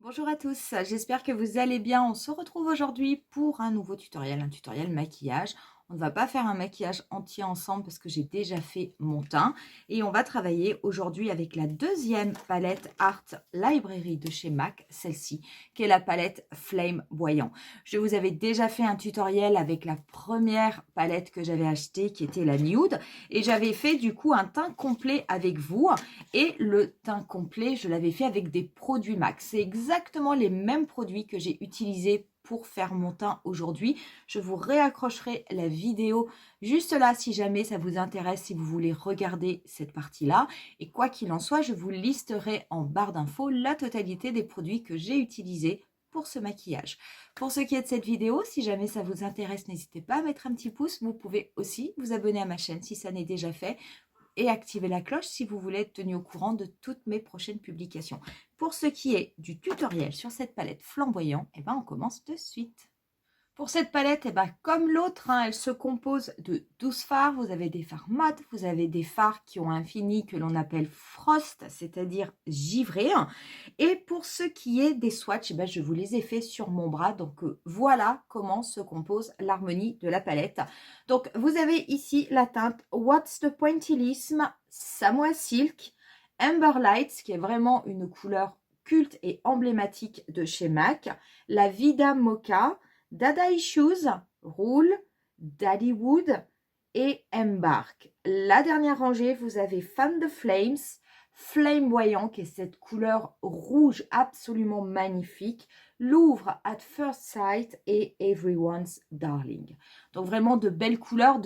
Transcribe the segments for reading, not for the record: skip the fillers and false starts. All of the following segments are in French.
Bonjour à tous, j'espère que vous allez bien. On se retrouve aujourd'hui pour un nouveau tutoriel, un tutoriel maquillage. On ne va pas faire un maquillage entier ensemble parce que j'ai déjà fait mon teint. Et on va travailler aujourd'hui avec la deuxième palette Art Library de chez MAC, celle-ci, qui est la palette Flamboyant. Je vous avais déjà fait un tutoriel avec la première palette que j'avais achetée, qui était la Nude. Et j'avais fait du coup un teint complet avec vous. Et le teint complet, je l'avais fait avec des produits MAC. C'est exactement les mêmes produits que j'ai utilisés pour faire mon teint aujourd'hui. Je vous réaccrocherai la vidéo juste là si jamais ça vous intéresse, si vous voulez regarder cette partie-là. Et quoi qu'il en soit, je vous listerai en barre d'infos la totalité des produits que j'ai utilisés pour ce maquillage. Pour ce qui est de cette vidéo, si jamais ça vous intéresse, n'hésitez pas à mettre un petit pouce. Vous pouvez aussi vous abonner à ma chaîne si ça n'est déjà fait et activez la cloche si vous voulez être tenu au courant de toutes mes prochaines publications. Pour ce qui est du tutoriel sur cette palette Flamboyant, on commence de suite. Pour cette palette, comme l'autre, elle se compose de 12 fards. Vous avez des fards mat, vous avez des fards qui ont un fini que l'on appelle frost, c'est-à-dire givré. Et pour ce qui est des swatchs, je vous les ai fait sur mon bras. Donc voilà comment se compose l'harmonie de la palette. Donc vous avez ici la teinte What's the Pointillism Samoa Silk Amber Lights, qui est vraiment une couleur culte et emblématique de chez MAC. La Vida Mocha, Dada Issues, Rule, Daddy Wood et Embark. La dernière rangée, vous avez Fan de Flames, Flamboyant, qui est cette couleur rouge absolument magnifique, Louvre at First Sight et Everyone's Darling. Donc vraiment de belles couleurs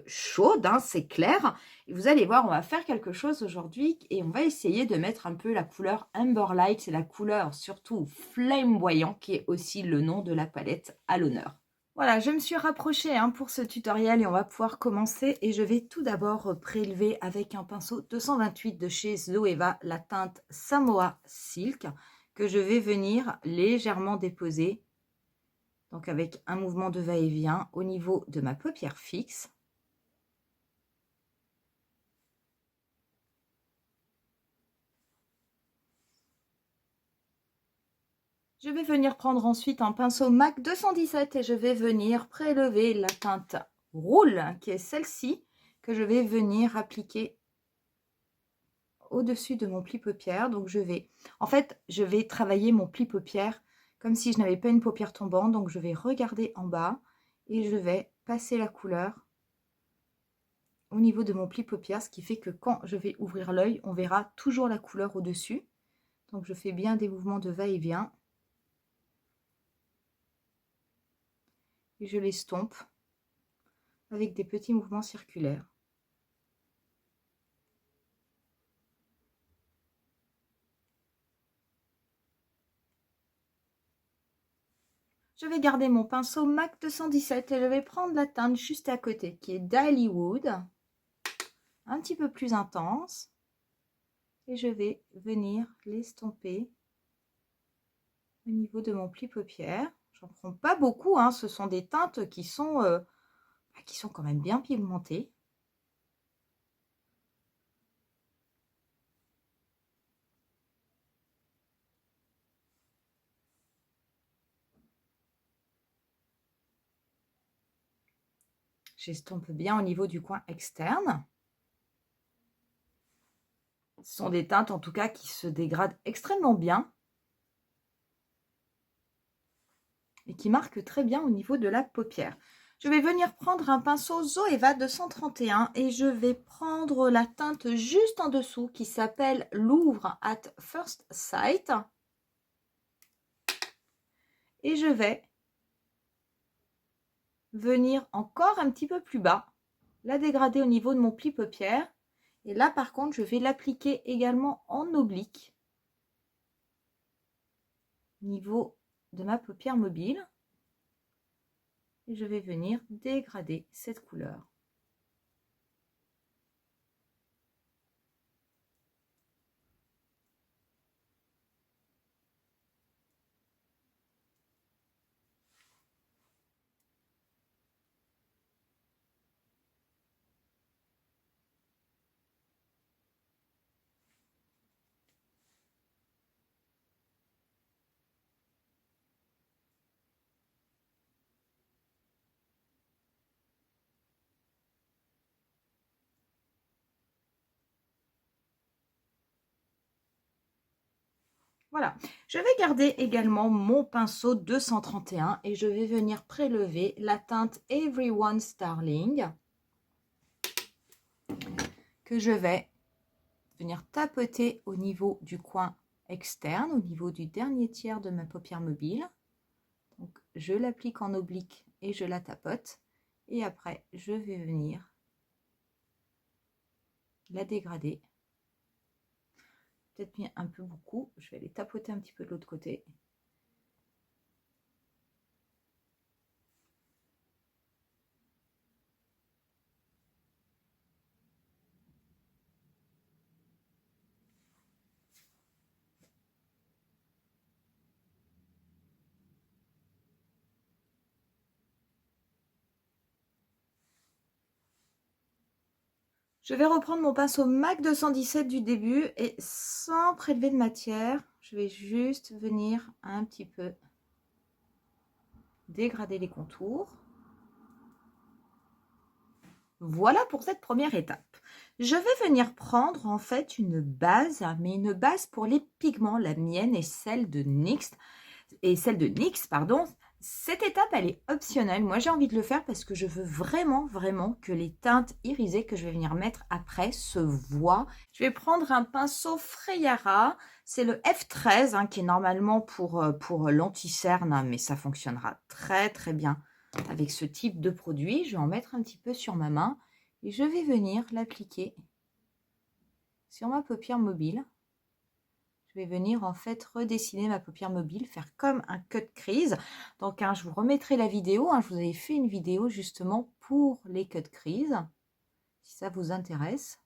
chaudes, hein, c'est clair. Et vous allez voir, on va faire quelque chose aujourd'hui et on va essayer de mettre un peu la couleur Amber Light, c'est la couleur surtout Flamboyant qui est aussi le nom de la palette à l'honneur. Voilà, je me suis rapprochée pour ce tutoriel et on va pouvoir commencer. Et je vais tout d'abord prélever avec un pinceau 228 de chez Zoeva la teinte Samoa Silk que je vais venir légèrement déposer. Donc avec un mouvement de va-et-vient au niveau de ma paupière fixe. Je vais venir prendre ensuite un pinceau MAC 217 et je vais venir prélever la teinte Roule, qui est celle-ci, que je vais venir appliquer au-dessus de mon pli paupière. Donc je vais travailler mon pli paupière comme si je n'avais pas une paupière tombante. Donc je vais regarder en bas et je vais passer la couleur au niveau de mon pli paupière, ce qui fait que quand je vais ouvrir l'œil, on verra toujours la couleur au-dessus. Donc je fais bien des mouvements de va-et-vient. Et je l'estompe avec des petits mouvements circulaires. Je vais garder mon pinceau MAC 217 et je vais prendre la teinte juste à côté qui est Dailywood, un petit peu plus intense. Et je vais venir l'estomper au niveau de mon pli paupière. J'en prends pas beaucoup, ce sont des teintes qui sont quand même bien pigmentées. J'estompe bien au niveau du coin externe. Ce sont des teintes en tout cas qui se dégradent extrêmement bien et qui marquent très bien au niveau de la paupière. Je vais venir prendre un pinceau Zoeva 231 et je vais prendre la teinte juste en dessous qui s'appelle Louvre at First Sight. Et je vais venir encore un petit peu plus bas, la dégrader au niveau de mon pli paupière. Et là, par contre, je vais l'appliquer également en oblique, au niveau de ma paupière mobile. Et je vais venir dégrader cette couleur. Voilà, je vais garder également mon pinceau 231 et je vais venir prélever la teinte Everyone's Darling que je vais venir tapoter au niveau du coin externe, au niveau du dernier tiers de ma paupière mobile. Donc, je l'applique en oblique et je la tapote. Et après, je vais venir la dégrader. Peut-être mis un peu beaucoup. Je vais aller tapoter un petit peu de l'autre côté. Je vais reprendre mon pinceau MAC 217 du début et sans prélever de matière, je vais juste venir un petit peu dégrader les contours. Voilà pour cette première étape. Je vais venir prendre en fait une base, mais une base pour les pigments, la mienne et celle de NYX. Pardon. Cette étape, elle est optionnelle. Moi, j'ai envie de le faire parce que je veux vraiment que les teintes irisées que je vais venir mettre après se voient. Je vais prendre un pinceau Freyara. C'est le F13 hein, qui est normalement pour l'anti-cerne, mais ça fonctionnera très bien avec ce type de produit. Je vais en mettre un petit peu sur ma main et je vais venir l'appliquer sur ma paupière mobile. Je vais venir en fait redessiner ma paupière mobile, faire comme un cut crease. Donc je vous remettrai la vidéo, je vous avais fait une vidéo justement pour les cut crease, si ça vous intéresse.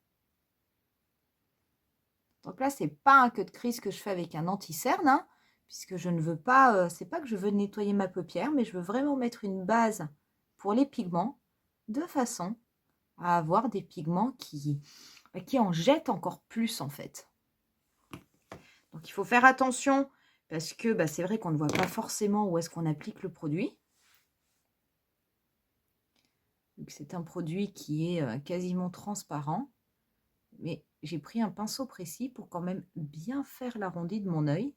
Donc là, c'est pas un cut crease que je fais avec un anti-cerne, puisque je ne veux pas, c'est pas que je veux nettoyer ma paupière, mais je veux vraiment mettre une base pour les pigments, de façon à avoir des pigments qui en jettent encore plus en fait. Donc, il faut faire attention parce que c'est vrai qu'on ne voit pas forcément où est-ce qu'on applique le produit. C'est un produit qui est quasiment transparent. Mais j'ai pris un pinceau précis pour quand même bien faire l'arrondi de mon œil.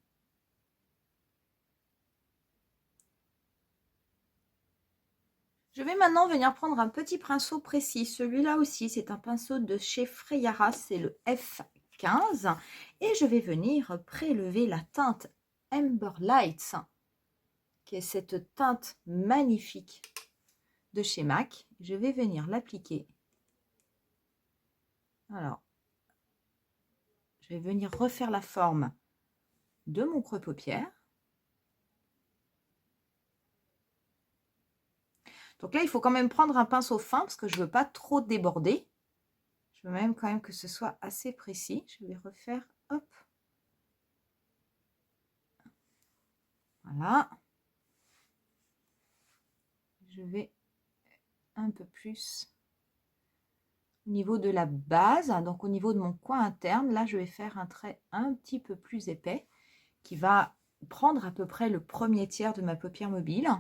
Je vais maintenant venir prendre un petit pinceau précis. Celui-là aussi, c'est un pinceau de chez Freyara, c'est le F15. Et je vais venir prélever la teinte Amber Lights, qui est cette teinte magnifique de chez MAC. Je vais venir l'appliquer. Alors, je vais venir refaire la forme de mon creux paupière. Donc là, il faut quand même prendre un pinceau fin parce que je ne veux pas trop déborder. Je veux même quand même que ce soit assez précis. Je vais refaire, hop. Voilà. Je vais un peu plus au niveau de la base, donc au niveau de mon coin interne. Là, je vais faire un trait un petit peu plus épais qui va prendre à peu près le premier tiers de ma paupière mobile.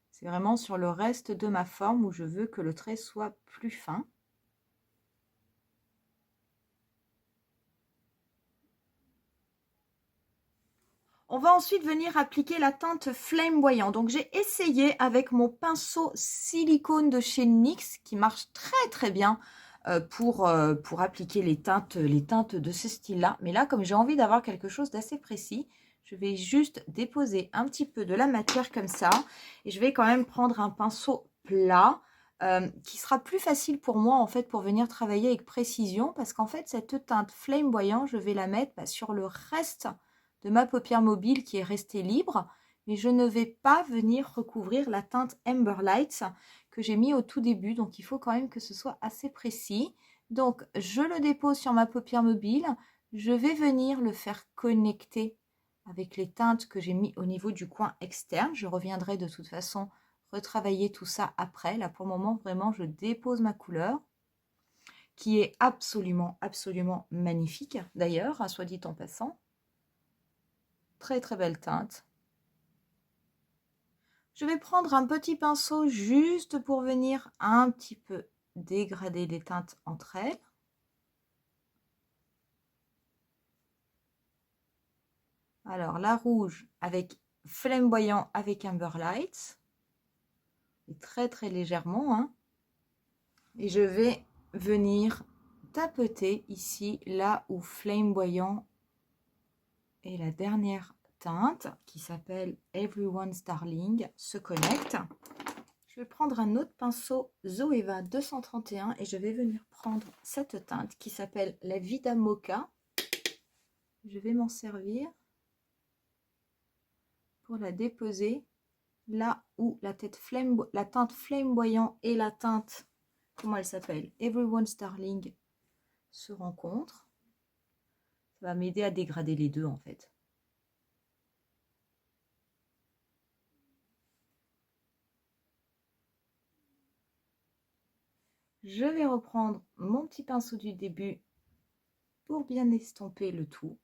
C'est vraiment sur le reste de ma forme où je veux que le trait soit plus fin. On va ensuite venir appliquer la teinte flamboyant. Donc j'ai essayé avec mon pinceau silicone de chez NYX qui marche très bien pour appliquer les teintes de ce style-là. Mais là, comme j'ai envie d'avoir quelque chose d'assez précis, je vais juste déposer un petit peu de la matière comme ça. Et je vais quand même prendre un pinceau plat qui sera plus facile pour moi en fait pour venir travailler avec précision. Parce qu'en fait, cette teinte flamboyant, je vais la mettre sur le reste de ma paupière mobile qui est restée libre, mais je ne vais pas venir recouvrir la teinte Amber Lights que j'ai mis au tout début, donc il faut quand même que ce soit assez précis. Donc je le dépose sur ma paupière mobile, je vais venir le faire connecter avec les teintes que j'ai mis au niveau du coin externe. Je reviendrai de toute façon retravailler tout ça après. Là pour le moment vraiment je dépose ma couleur qui est absolument magnifique d'ailleurs, soit dit en passant. Très belle teinte. Je vais prendre un petit pinceau juste pour venir un petit peu dégrader les teintes entre elles. Alors, la rouge avec flamboyant avec Amber Lights. Et très très légèrement. Hein. Et je vais venir tapeter ici, là où flamboyant et la dernière teinte qui s'appelle Everyone's Darling se connecte. Je vais prendre un autre pinceau Zoeva 231 et je vais venir prendre cette teinte qui s'appelle la Vida Mocha. Je vais m'en servir pour la déposer là où la teinte flamboyant et la teinte, comment elle s'appelle, Everyone's Darling se rencontrent. Ça va m'aider à dégrader les deux en fait. Je vais reprendre mon petit pinceau du début pour bien estomper le tout.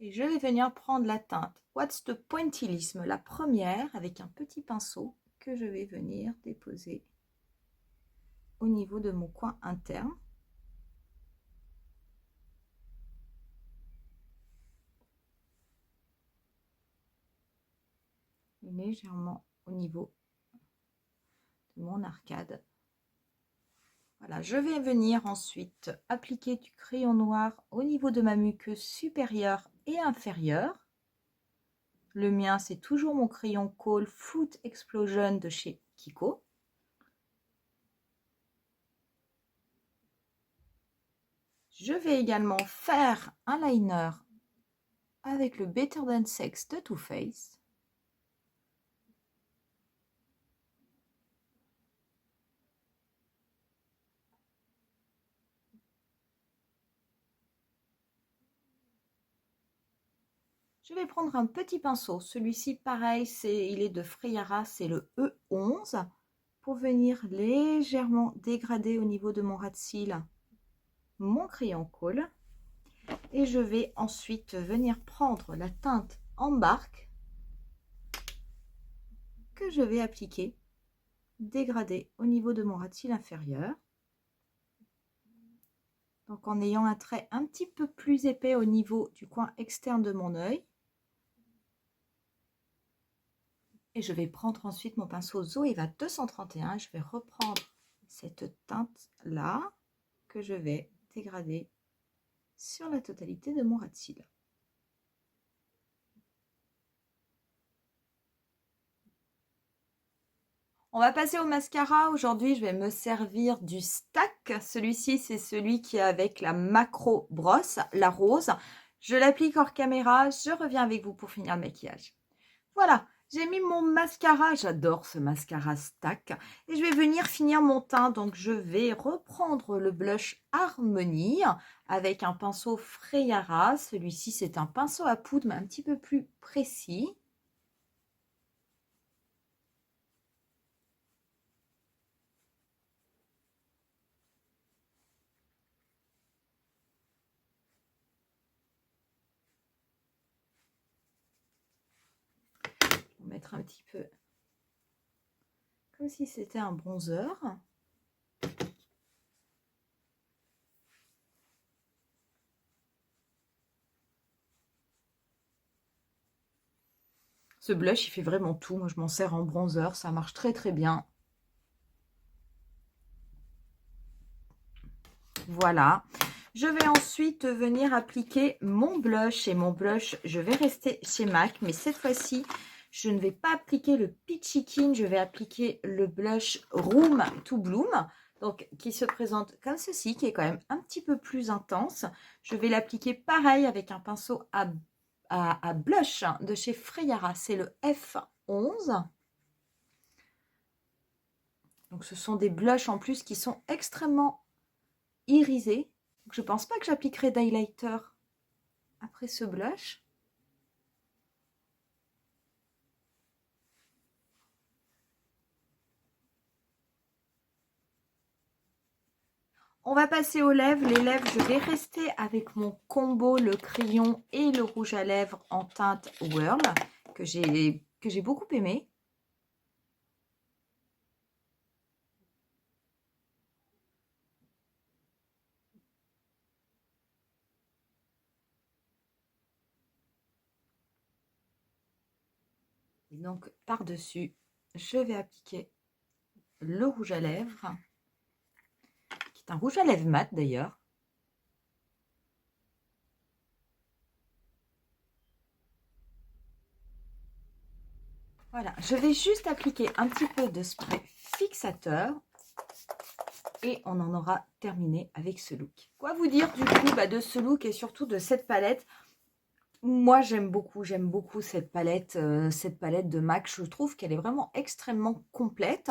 Et je vais venir prendre la teinte What's the Pointillisme, la première, avec un petit pinceau que je vais venir déposer au niveau de mon coin interne. Légèrement au niveau de mon arcade. Voilà, je vais venir ensuite appliquer du crayon noir au niveau de ma muqueuse supérieure et inférieure. Le mien, c'est toujours mon crayon Kohl Fruit Explosion de chez Kiko. Je vais également faire un liner avec le Better Than Sex de Too Faced. Je vais prendre un petit pinceau. Celui-ci, pareil, il est de Freyara, c'est le E11. Pour venir légèrement dégrader au niveau de mon ras de cils mon crayon Kohl. Et je vais ensuite venir prendre la teinte Embark que je vais appliquer, dégrader au niveau de mon ras de cils inférieur. Donc en ayant un trait un petit peu plus épais au niveau du coin externe de mon œil. Et je vais prendre ensuite mon pinceau Zoeva 231. Je vais reprendre cette teinte-là que je vais dégrader sur la totalité de mon ras de cils. On va passer au mascara. Aujourd'hui, je vais me servir du Stack. Celui-ci, c'est celui qui est avec la macro brosse, la rose. Je l'applique hors caméra. Je reviens avec vous pour finir le maquillage. Voilà. J'ai mis mon mascara, j'adore ce mascara Stack. Et je vais venir finir mon teint. Donc, je vais reprendre le blush Harmony avec un pinceau Freyara. Celui-ci, c'est un pinceau à poudre, mais un petit peu plus précis. Mettre un petit peu comme si c'était un bronzer. Ce blush, il fait vraiment tout. Moi, je m'en sers en bronzer. Ça marche très, très bien. Voilà. Je vais ensuite venir appliquer mon blush. Et mon blush, je vais rester chez MAC. Mais cette fois-ci, je ne vais pas appliquer le Peachy Keen. Je vais appliquer le blush Room to Bloom. Donc, qui se présente comme ceci, qui est quand même un petit peu plus intense. Je vais l'appliquer pareil avec un pinceau à blush de chez Freyara. C'est le F11. Donc, ce sont des blushs en plus qui sont extrêmement irisés. Donc, je ne pense pas que j'appliquerai d'highlighter après ce blush. On va passer aux lèvres. Les lèvres, je vais rester avec mon combo, le crayon et le rouge à lèvres en teinte Whirl, que j'ai beaucoup aimé. Et donc, par-dessus, je vais appliquer le rouge à lèvres, qui est un rouge à lèvres mat d'ailleurs. Voilà, je vais juste appliquer un petit peu de spray fixateur et on en aura terminé avec ce look. Quoi vous dire du coup de ce look et surtout de cette palette? Moi, j'aime beaucoup cette palette de MAC. Je trouve qu'elle est vraiment extrêmement complète.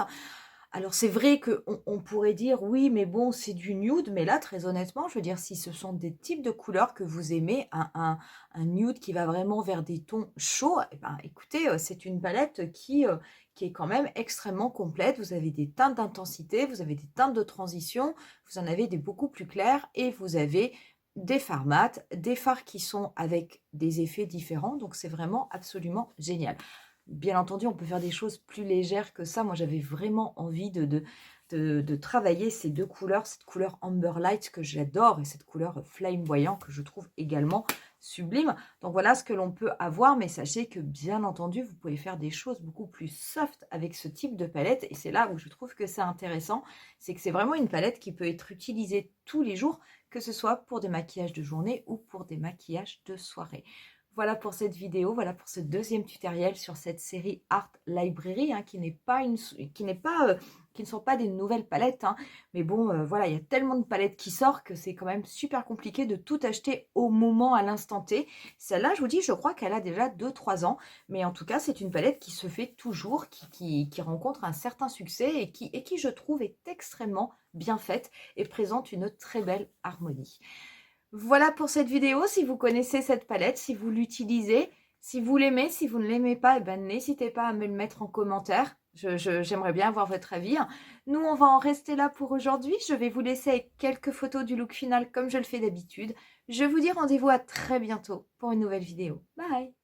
Alors, c'est vrai qu'on pourrait dire, oui, mais bon, c'est du nude. Mais là, très honnêtement, je veux dire, si ce sont des types de couleurs que vous aimez, un nude qui va vraiment vers des tons chauds, eh ben, écoutez, c'est une palette qui est quand même extrêmement complète. Vous avez des teintes d'intensité, vous avez des teintes de transition, vous en avez des beaucoup plus clairs et vous avez des fards mat, des fards qui sont avec des effets différents. Donc, c'est vraiment absolument génial. Bien entendu, on peut faire des choses plus légères que ça. Moi, j'avais vraiment envie de travailler ces deux couleurs, cette couleur Amber Light que j'adore et cette couleur Flamboyant que je trouve également sublime. Donc voilà ce que l'on peut avoir, mais sachez que bien entendu, vous pouvez faire des choses beaucoup plus soft avec ce type de palette et c'est là où je trouve que c'est intéressant, c'est que c'est vraiment une palette qui peut être utilisée tous les jours, que ce soit pour des maquillages de journée ou pour des maquillages de soirée. Voilà pour cette vidéo, voilà pour ce deuxième tutoriel sur cette série Art Library, hein, qui ne sont pas des nouvelles palettes, hein, mais bon, voilà, il y a tellement de palettes qui sortent que c'est quand même super compliqué de tout acheter au moment, à l'instant T. Celle-là, je vous dis, je crois qu'elle a déjà 2-3 ans, mais en tout cas, c'est une palette qui se fait toujours, qui rencontre un certain succès et qui, je trouve, est extrêmement bien faite et présente une très belle harmonie. Voilà pour cette vidéo. Si vous connaissez cette palette, si vous l'utilisez, si vous l'aimez, si vous ne l'aimez pas, eh ben, n'hésitez pas à me le mettre en commentaire. J'aimerais bien avoir votre avis. Nous, on va en rester là pour aujourd'hui. Je vais vous laisser avec quelques photos du look final comme je le fais d'habitude. Je vous dis rendez-vous à très bientôt pour une nouvelle vidéo. Bye!